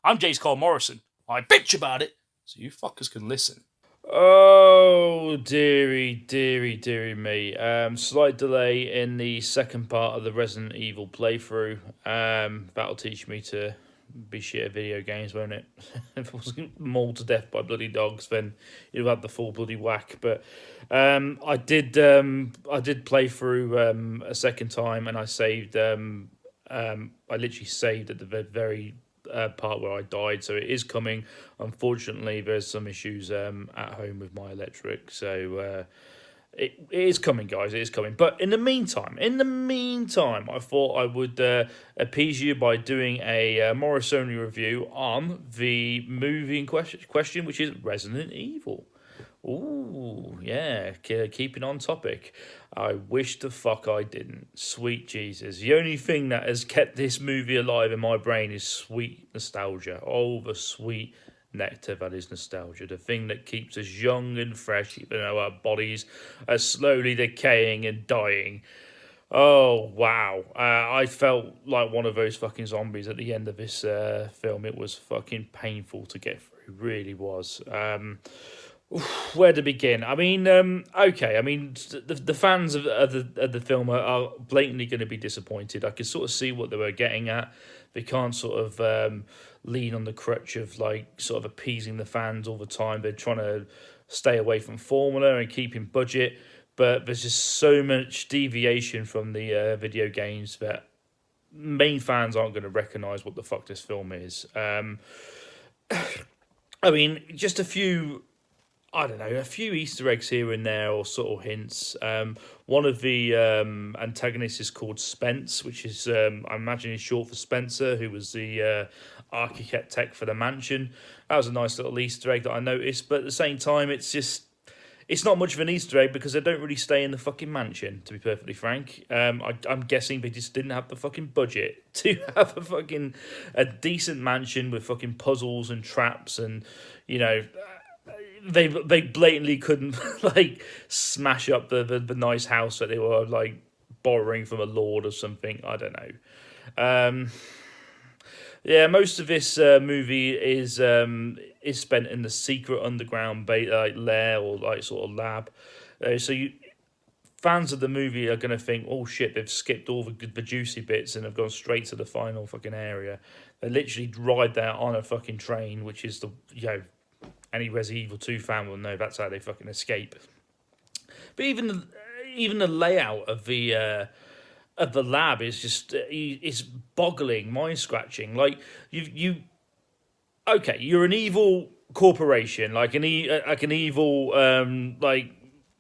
I'm Jace Cole Morrison. I bitch about it, so you fuckers can listen. Oh, dearie, dearie, dearie me. Slight delay in the second part of the Resident Evil playthrough. That'll teach me to be shit at video games, won't it? If I wasn't mauled to death by bloody dogs, then you'd have had the full bloody whack. But I did play through a second time, and I saved. I literally saved at the very part where I died, so it is coming. Unfortunately, there's some issues at home with my electric, so it is coming, guys. It is coming. But in the meantime, I thought I would appease you by doing a Morrisonii review on the movie in question, which is Resident Evil. Ooh, yeah, keeping on topic. I wish the fuck I didn't. Sweet Jesus. The only thing that has kept this movie alive in my brain is sweet nostalgia. Oh, the sweet nectar that is nostalgia. The thing that keeps us young and fresh, even though our bodies are slowly decaying and dying. Oh, wow. I felt like one of those fucking zombies at the end of this film. It was fucking painful to get through. It really was. Where to begin? I mean, okay. I mean, the fans of the film are blatantly going to be disappointed. I can sort of see what they were getting at. They can't sort of lean on the crutch of like sort of appeasing the fans all the time. They're trying to stay away from formula and keeping budget, but there's just so much deviation from the video games that main fans aren't going to recognize what the fuck this film is. I mean, just a few, I don't know, a few Easter eggs here and there, or sort of hints. One of the antagonists is called Spence, which is, I imagine, is short for Spencer, who was the architect for the mansion. That was a nice little Easter egg that I noticed, but at the same time, it's not much of an Easter egg because they don't really stay in the fucking mansion, to be perfectly frank. I'm guessing they just didn't have the fucking budget to have a decent mansion with fucking puzzles and traps and, you know, they blatantly couldn't like smash up the nice house that they were like borrowing from a lord or something. I don't know. Yeah, most of this movie is spent in the secret underground lair or like sort of lab. So you fans of the movie are going to think, oh shit, they've skipped all the juicy bits and have gone straight to the final fucking area. They literally ride there on a fucking train, which is the, you know, any Resident Evil 2 fan will know that's how they fucking escape. But even the layout of the lab is just it's boggling, mind scratching. Like you okay, you're an evil corporation, like an evil like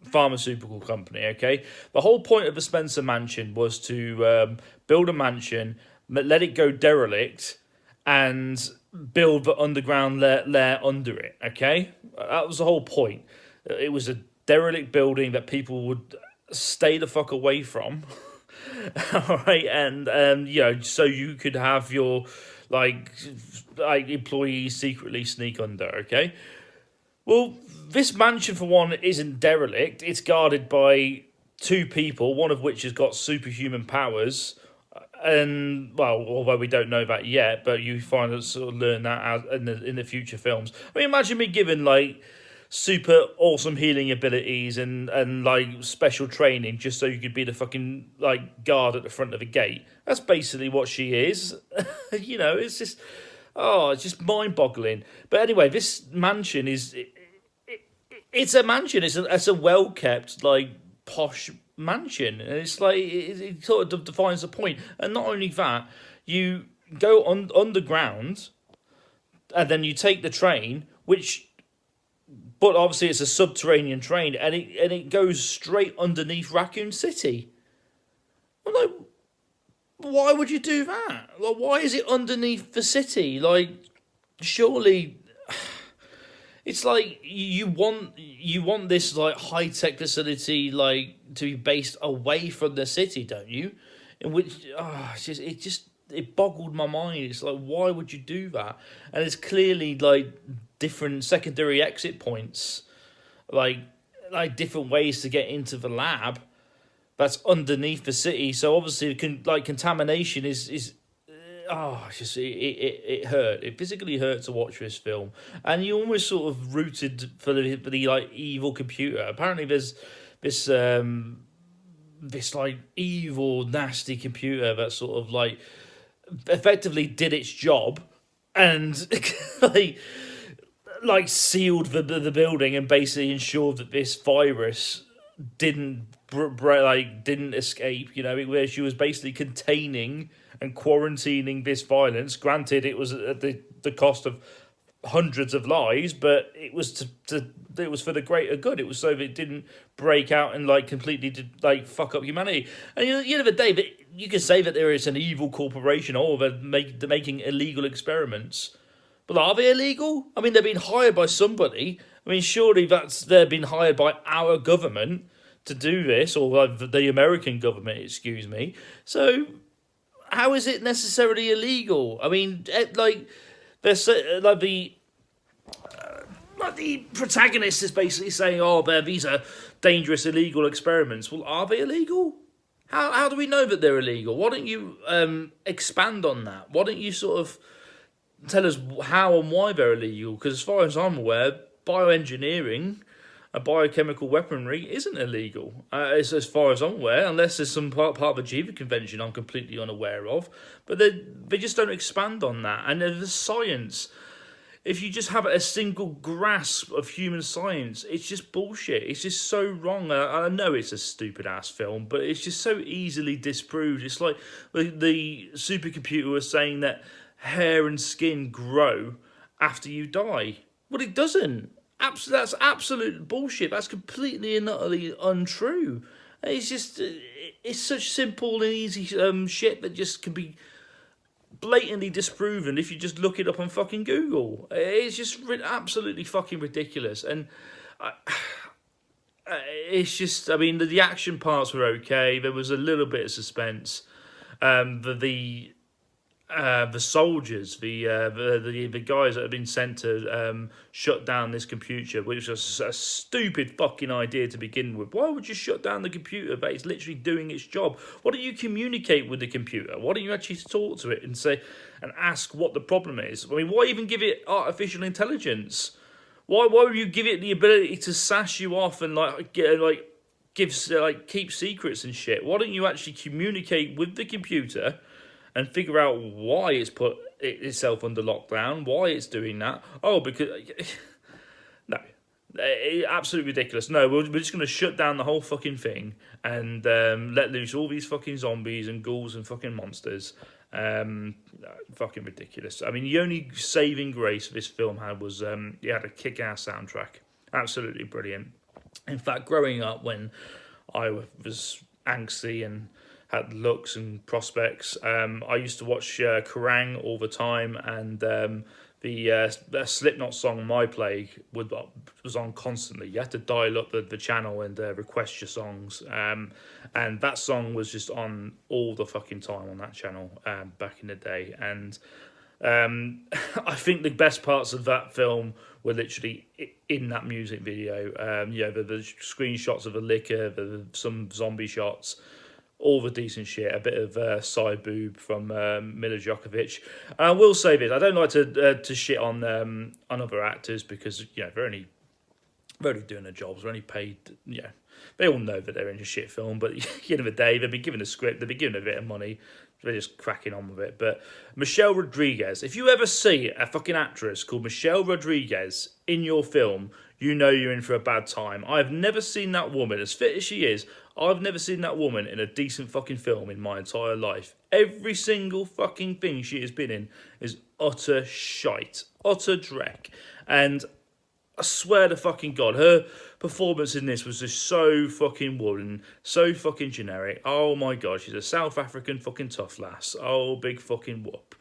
pharmaceutical company. Okay, the whole point of the Spencer Mansion was to build a mansion, let it go derelict, and build the underground lair under it. Okay, that was the whole point. It was a derelict building that people would stay the fuck away from. All right, and you know, so you could have your like employees secretly sneak under. Okay, well, this mansion for one isn't derelict. It's guarded by two people, one of which has got superhuman powers. And well, although we don't know that yet, but you find us sort of learn that as in the future films. I mean, imagine me given like super awesome healing abilities and like special training just so you could be the fucking like guard at the front of the gate. That's basically what she is. You know, it's just it's just mind boggling. But anyway, this mansion is it's a mansion. It's a well kept like posh mansion, and it's like it sort of defines the point. And not only that, you go on underground, and then you take the train, which but obviously it's a subterranean train, and it goes straight underneath Raccoon City. I'm like, why would you do that? Like, why is it underneath the city? Like, surely it's like you want this like high tech facility like to be based away from the city, don't you? In which it boggled my mind. It's like, why would you do that? And it's clearly like different secondary exit points, like different ways to get into the lab that's underneath the city. So obviously, contamination is it hurt. It physically hurt to watch this film, and you almost sort of rooted for the like evil computer. Apparently, there's this like evil, nasty computer that sort of like effectively did its job and like sealed the building and basically ensured that this virus didn't escape. You know, where she was basically containing and quarantining this violence. Granted, it was at the cost of hundreds of lives, but it was it was for the greater good. It was so that it didn't break out and like completely like fuck up humanity. And at the end of the day, that you could say that there is an evil corporation, they're making illegal experiments. But are they illegal? I mean, they've been hired by somebody. I mean, surely they've been hired by our government to do this, or like the American government, excuse me. So how is it necessarily illegal? I mean, there's like the protagonist is basically saying, "Oh, these are dangerous, illegal experiments." Well, are they illegal? How do we know that they're illegal? Why don't you expand on that? Why don't you sort of tell us how and why they're illegal? Because as far as I'm aware, bioengineering, a biochemical weaponry, isn't illegal. As far as I'm aware, unless there's some part of the Geneva Convention I'm completely unaware of. But they just don't expand on that. And the science, if you just have a single grasp of human science, it's just bullshit. It's just so wrong. I know it's a stupid-ass film, but it's just so easily disproved. It's like the supercomputer was saying that hair and skin grow after you die. Well, it doesn't. That's absolute bullshit. That's completely and utterly untrue. It's such simple and easy shit that just can be blatantly disproven if you just look it up on fucking Google. It's just absolutely fucking ridiculous. And it's just, I mean, the action parts were okay. There was a little bit of suspense. The soldiers, the guys that have been sent to shut down this computer, which was a stupid fucking idea to begin with. Why would you shut down the computer that is literally doing its job? Why don't you communicate with the computer? Why don't you actually talk to it and say and ask what the problem is? I mean, why even give it artificial intelligence? Why would you give it the ability to sash you off and keep secrets and shit? Why don't you actually communicate with the computer and figure out why it's put itself under lockdown, why it's doing that? Oh, because no, absolutely ridiculous. No, we're just going to shut down the whole fucking thing and let loose all these fucking zombies and ghouls and fucking monsters. Fucking ridiculous. I mean, the only saving grace this film had was it had a kick-ass soundtrack. Absolutely brilliant. In fact, growing up when I was angsty and had looks and prospects, I used to watch Kerrang all the time, and the Slipknot song "My Plague" was on constantly. You had to dial up the channel and request your songs, and that song was just on all the fucking time on that channel back in the day. And I think the best parts of that film were literally in that music video. The screenshots of the liquor, some zombie shots, all the decent shit, a bit of side boob from Mila Djokovic. And I will say this: I don't like to shit on other actors because they're only doing their jobs. They're only paid. They all know that they're in a shit film, but at the end of the day, they've been given a script, they've been given a bit of money. They're just cracking on with it. But Michelle Rodriguez, if you ever see a fucking actress called Michelle Rodriguez in your film, you know you're in for a bad time. I've never seen that woman, as fit as she is, I've never seen that woman in a decent fucking film in my entire life. Every single fucking thing she has been in is utter shite. Utter dreck. And I swear to fucking God, her performance in this was just so fucking wooden, so fucking generic. Oh my God, she's a South African fucking tough lass. Oh, big fucking whoop.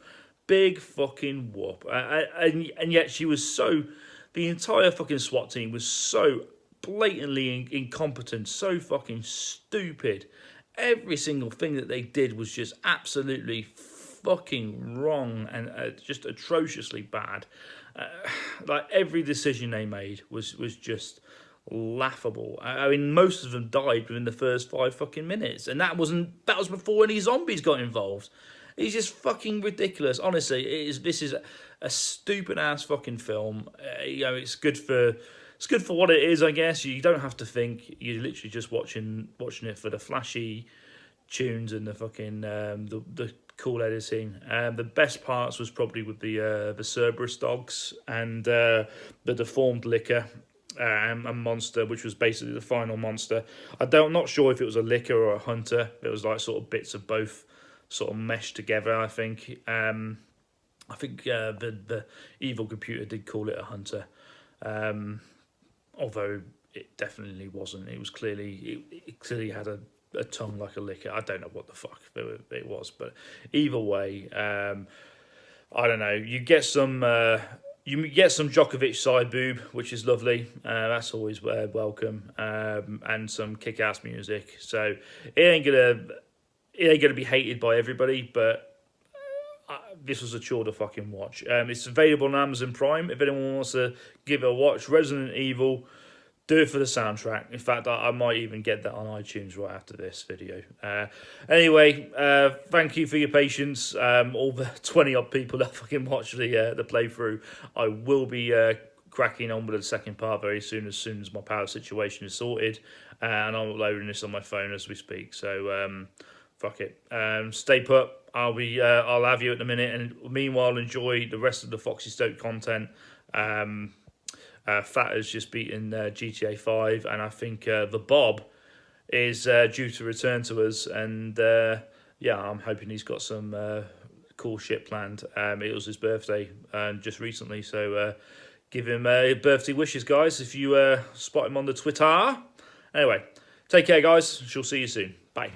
Big fucking whoop. And yet she was so... The entire fucking SWAT team was so blatantly incompetent, so fucking stupid. Every single thing that they did was just absolutely fucking wrong and just atrociously bad. Like every decision they made was just laughable. I mean, most of them died within the first 5 fucking minutes, and that was before any zombies got involved. It's just fucking ridiculous. Honestly, this is a stupid ass fucking film. It's good for what it is, I guess. You don't have to think. You're literally just watching it for the flashy tunes and the fucking the cool editing. The best parts was probably with the Cerberus dogs and the deformed liquor. And monster, which was basically the final monster. Not sure if it was a licker or a hunter. It was like sort of bits of both, sort of meshed together. I think. The evil computer did call it a hunter, although it definitely wasn't. It was it clearly had a tongue like a licker. I don't know what the fuck it was, but either way, I don't know. You get some Djokovic side boob, which is lovely. That's always welcome. And some kick-ass music. So it ain't gonna be hated by everybody, but this was a chore to fucking watch. It's available on Amazon Prime. If anyone wants to give it a watch, Resident Evil, do it for the soundtrack. In fact, I might even get that on iTunes right after this video. Anyway, thank you for your patience. All the 20-odd people that fucking watched the playthrough. I will be cracking on with the second part very soon as my power situation is sorted. And I'm uploading this on my phone as we speak. So, fuck it. Stay put. I'll have you at the minute. And meanwhile, enjoy the rest of the Foxy Stoat content. Fat has just beaten GTA 5, and I think the Bob is due to return to us, and I'm hoping he's got some cool shit planned. It was his birthday just recently, so give him birthday wishes, guys, if you spot him on the Twitter. Anyway, take care, guys. She'll see you soon. Bye.